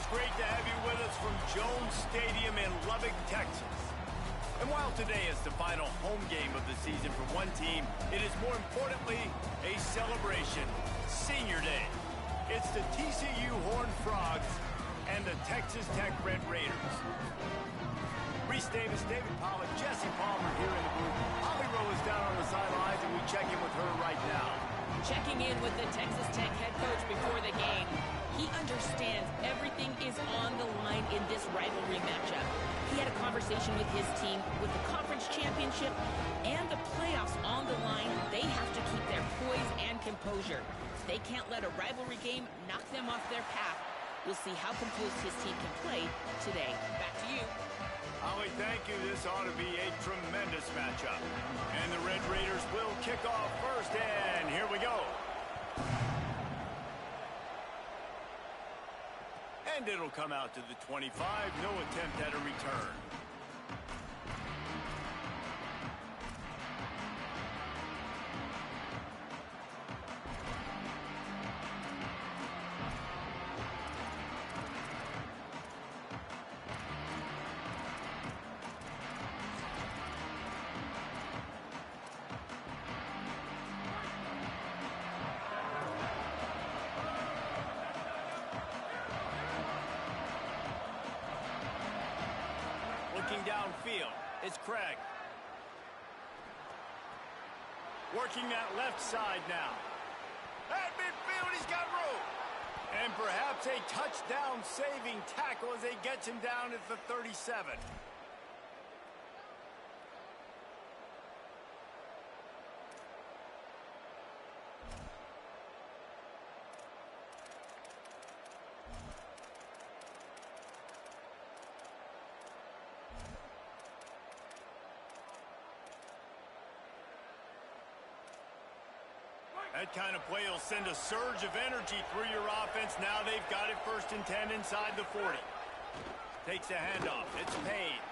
great to have you with us from Jones Stadium in Lubbock, Texas. And while today is the final home game of the season for one team, it is more importantly a celebration, Senior Day. It's the TCU Horned Frogs and the Texas Tech Red Raiders. Reese Davis, David Pollack, Jesse Palmer here in the booth. Holly Rowe is down on the sidelines, and we check in with her right now. Checking in with the Texas Tech head coach before the game. He understands everything is on the line in this rivalry matchup. He had a conversation with his team with the conference championship and the playoffs on the line. They have to keep their poise and composure. They can't let a rivalry game knock them off their path. We'll see how composed his team can play today. Back to you. Holly, thank you. This ought to be a tremendous matchup. And the Red Raiders will kick off first, and here we go. And it'll come out to the 25. No attempt at a return. Looking downfield, it's Craig. Working that left side now. At midfield, he's got room. And perhaps a touchdown-saving tackle as he gets him down at the 37. That kind of play will send a surge of energy through your offense. Now they've got it 1st and 10 inside the 40. Takes a handoff. It's Payne.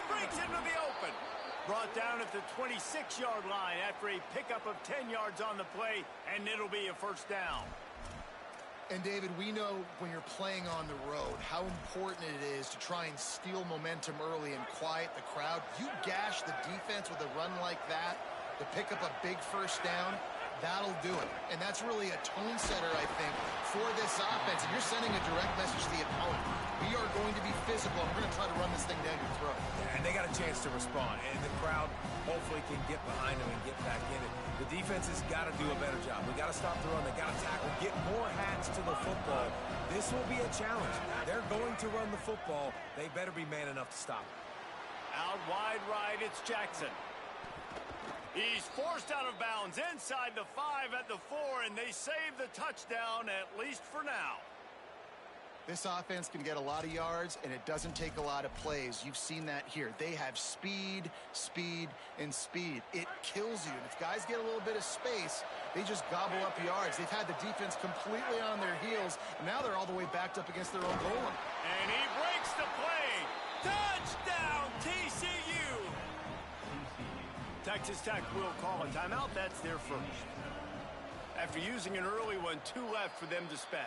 Breaks into the open. Brought down at the 26-yard line after a pickup of 10 yards on the play, and it'll be a 1st down. And, David, we know when you're playing on the road how important it is to try and steal momentum early and quiet the crowd. You gash the defense with a run like that to pick up a big 1st down. That'll do it. And that's really a tone setter, I think, for this offense. And you're sending a direct message to the opponent. We are going to be physical, and we're going to try to run this thing down your throat. And they got a chance to respond. And the crowd hopefully can get behind them and get back in it. The defense has got to do a better job. We got to stop the run. They got to tackle, get more hats to the football. This will be a challenge. They're going to run the football. They better be man enough to stop it. Out wide right, it's Jackson. He's forced out of bounds inside the 5 at the 4, and they save the touchdown, at least for now. This offense can get a lot of yards, and it doesn't take a lot of plays. You've seen that here. They have speed, speed, and speed. It kills you. And if guys get a little bit of space, they just gobble up yards. They've had the defense completely on their heels, and now they're all the way backed up against their own goal line. And he breaks the play. Touchdown, TCU! Texas Tech will call a timeout. That's their 1st. After using an early one, 2 left for them to spend.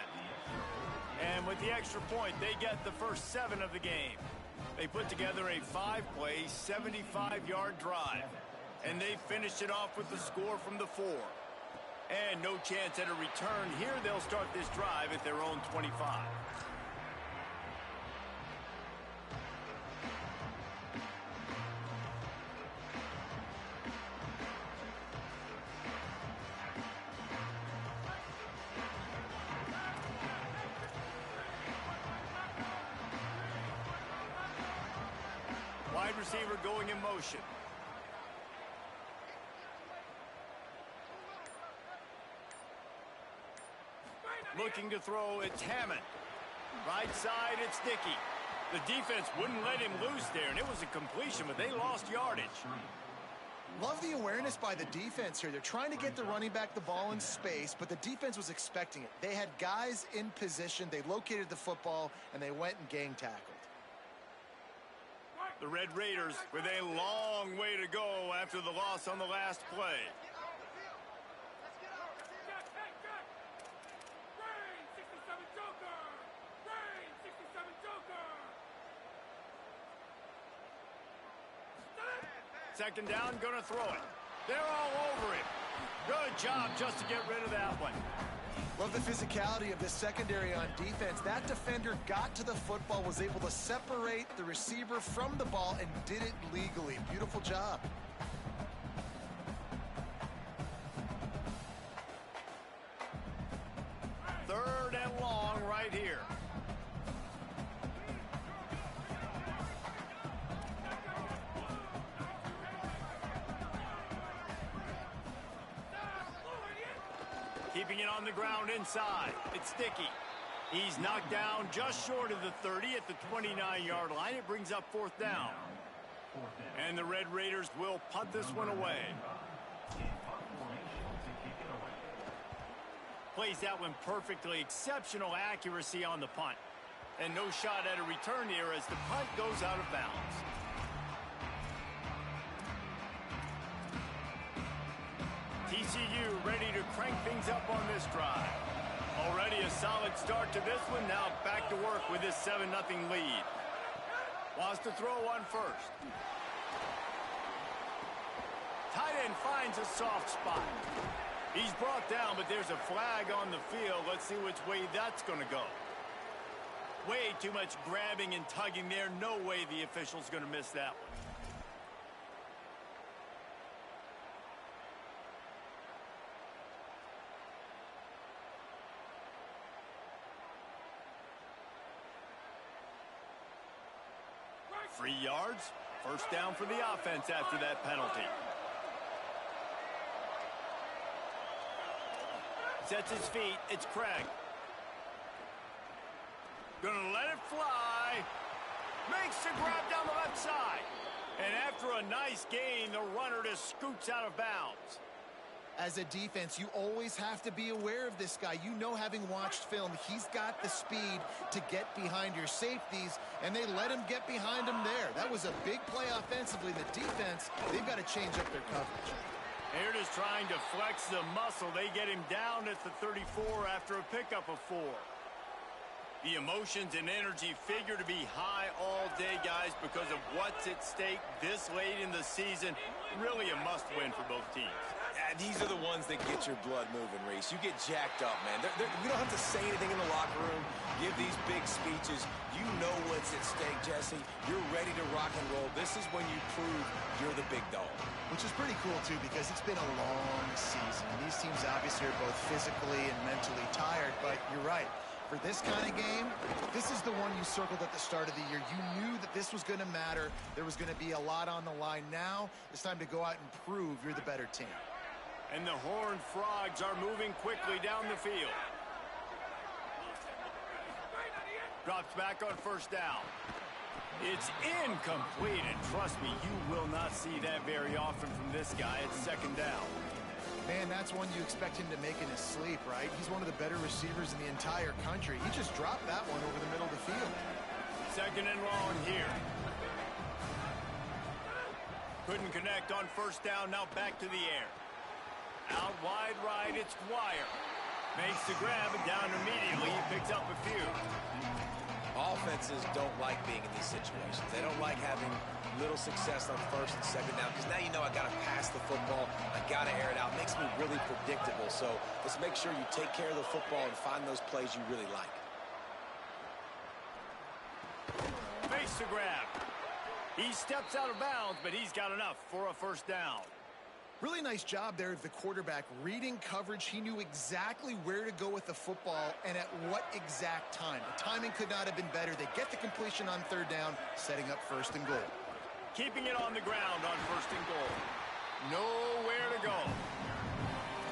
And with the extra point, they get the first 7 of the game. They put together a 5-play, 75-yard drive. And they finished it off with the score from the 4. And no chance at a return here. They'll start this drive at their own 25. Wide receiver going in motion. Looking to throw, it's Hammond. Right side, it's Dickey. The defense wouldn't let him loose there, and it was a completion, but they lost yardage. Love the awareness by the defense here. They're trying to get the running back the ball in space, but the defense was expecting it. They had guys in position. They located the football, and they went and gang tackled. The Red Raiders with a long way to go after the loss on the last play. Second down, gonna throw it. They're all over him. Good job just to get rid of that one. Love the physicality of this secondary on defense. That defender got to the football, was able to separate the receiver from the ball, and did it legally. Beautiful job. Third and long right here. Keeping it on the ground inside. It's sticky. He's knocked down just short of the 30 at the 29-yard line. It brings up fourth down. And the Red Raiders will punt this one away. Plays that one perfectly. Exceptional accuracy on the punt. And no shot at a return here as the punt goes out of bounds. TCU ready to crank things up on this drive. Already a solid start to this one. Now back to work with this 7-0 lead. Wants to throw one first. Tight end finds a soft spot. He's brought down, but there's a flag on the field. Let's see which way that's going to go. Way too much grabbing and tugging there. No way the official's going to miss that one. Free yards. First down for the offense after that penalty. Sets his feet. It's Craig. Gonna let it fly. Makes the grab down the left side. And after a nice gain, the runner just scoots out of bounds. As a defense, you always have to be aware of this guy. You know, having watched film, he's got the speed to get behind your safeties, and they let him get behind him there. That was a big play offensively. The defense, they've got to change up their coverage. They're just trying to flex the muscle. They get him down at the 34 after a pickup of 4. The emotions and energy figure to be high all day, guys, because of what's at stake this late in the season. Really a must-win for both teams. These are the ones that get your blood moving, Reese. You get jacked up, man. We don't have to say anything in the locker room, give these big speeches. You know what's at stake, Jesse. You're ready to rock and roll. This is when you prove you're the big dog. Which is pretty cool, too, because it's been a long season. These teams obviously are both physically and mentally tired, but you're right. For this kind of game, this is the one you circled at the start of the year. You knew that this was going to matter. There was going to be a lot on the line. Now it's time to go out and prove you're the better team. And the Horned Frogs are moving quickly down the field. Drops back on first down. It's incomplete, and trust me, you will not see that very often from this guy. It's second down. Man, that's one you expect him to make in his sleep, right? He's one of the better receivers in the entire country. He just dropped that one over the middle of the field. Second and long here. Couldn't connect on first down. Now back to the air. Out wide right, it's Dwyer. Makes the grab and down immediately. He picks up a few. Offenses don't like being in these situations. They don't like having little success on first and second down because now you know I got to pass the football. I got to air it out. It makes me really predictable. So let's make sure you take care of the football and find those plays you really like. Face the grab. He steps out of bounds, but he's got enough for a first down. Really nice job there of the quarterback reading coverage. He knew exactly where to go with the football and at what exact time. The timing could not have been better. They get the completion on third down, setting up first and goal. Keeping it on the ground on first and goal. Nowhere to go.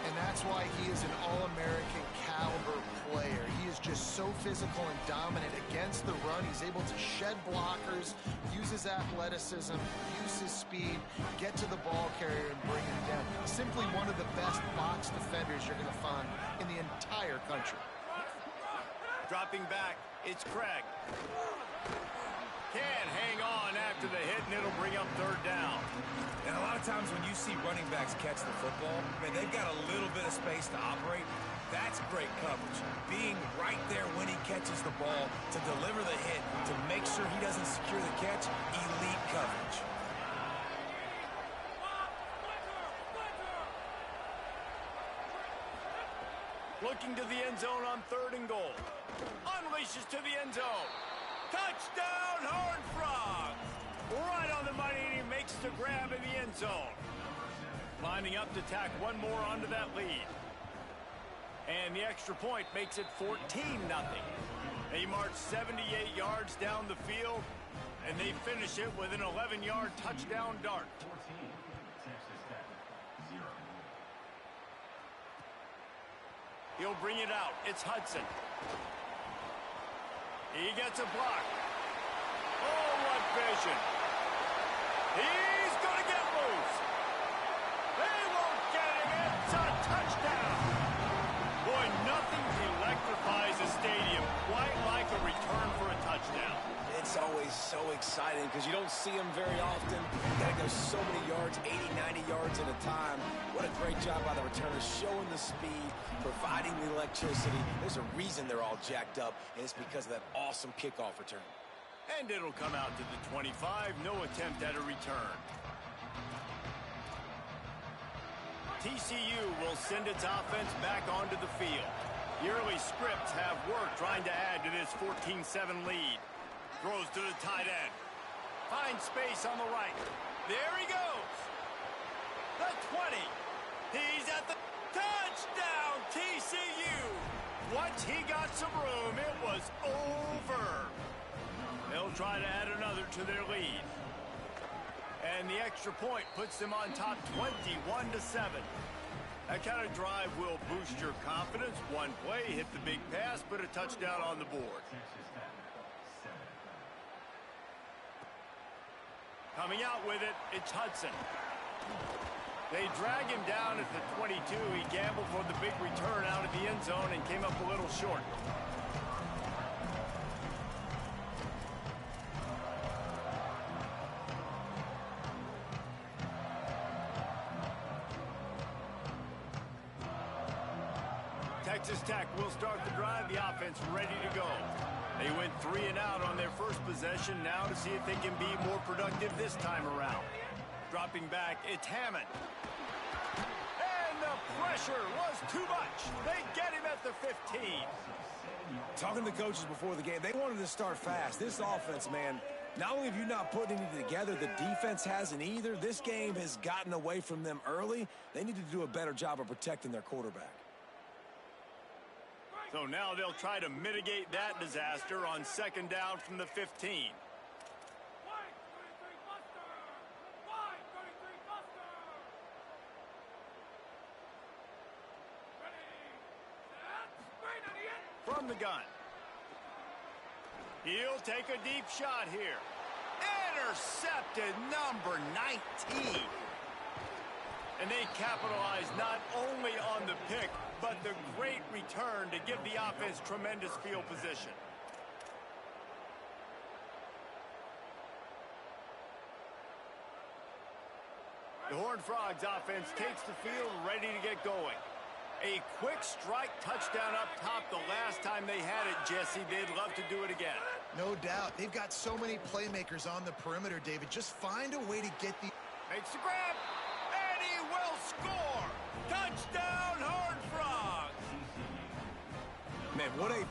And that's why he is an All-American caliber player. He is just so physical and dominant against the run. He's able to shed blockers, use his athleticism, use his speed, get to the ball carrier and bring him down. Simply one of the best box defenders you're going to find in the entire country. Dropping back, it's Craig. Can't hang on after the hit, and it'll bring up third down. And a lot of times when you see running backs catch the football, man, they've got a little bit of space to operate. That's great coverage. Being right there when he catches the ball to deliver the hit, to make sure he doesn't secure the catch, elite coverage. Looking to the end zone on 3rd and goal. Unleashes to the end zone. Touchdown, Horned Frogs! Right on the money, and he makes the grab in the end zone. Lining up to tack one more onto that lead. And the extra point makes it 14-0. They march 78 yards down the field, and they finish it with an 11-yard touchdown dart. He'll bring it out. It's Hudson. He gets a block. Oh, what vision. He's going to get loose. They won't get him. It's a touchdown. Boy, nothing electrifies a stadium quite like a return for a touchdown. It's always so exciting because you don't see them very often. You got to go so many yards, 80, 90 yards at a time. What a great job by the returners, showing the speed, providing the electricity. There's a reason they're all jacked up, and it's because of that awesome kickoff return. And it'll come out to the 25. No attempt at a return. TCU will send its offense back onto the field. The early scripts have worked trying to add to this 14-7 lead. Throws to the tight end. Finds space on the right. There he goes. The 20. He's at the touchdown, TCU. Once he got some room, it was over. They'll try to add another to their lead. And the extra point puts them on top 21-7. That kind of drive will boost your confidence. One play, hit the big pass, put a touchdown on the board. Coming out with it, it's Hudson. They drag him down at the 22. He gambled for the big return out of the end zone and came up a little short. Texas Tech will start the drive. The offense ready to go. They went 3 and out on their first possession. Now to see if they can be more productive this time around. Dropping back, it's Hammond. And the pressure was too much. They get him at the 15. Talking to the coaches before the game, they wanted to start fast. This offense, man, not only have you not put anything together, the defense hasn't either. This game has gotten away from them early. They need to do a better job of protecting their quarterback. So now they'll try to mitigate that disaster on 2nd down from the 15. From the gun. He'll take a deep shot here. Intercepted, number 19. And they capitalize not only on the pick, but the great return to give the offense tremendous field position. The Horned Frogs offense takes the field, ready to get going. A quick strike touchdown up top the last time they had it, Jesse. They'd love to do it again. No doubt. They've got so many playmakers on the perimeter, David. Just find a way to get the... Makes the grab, and he will score. Touchdown, Horned Frogs. Man, what a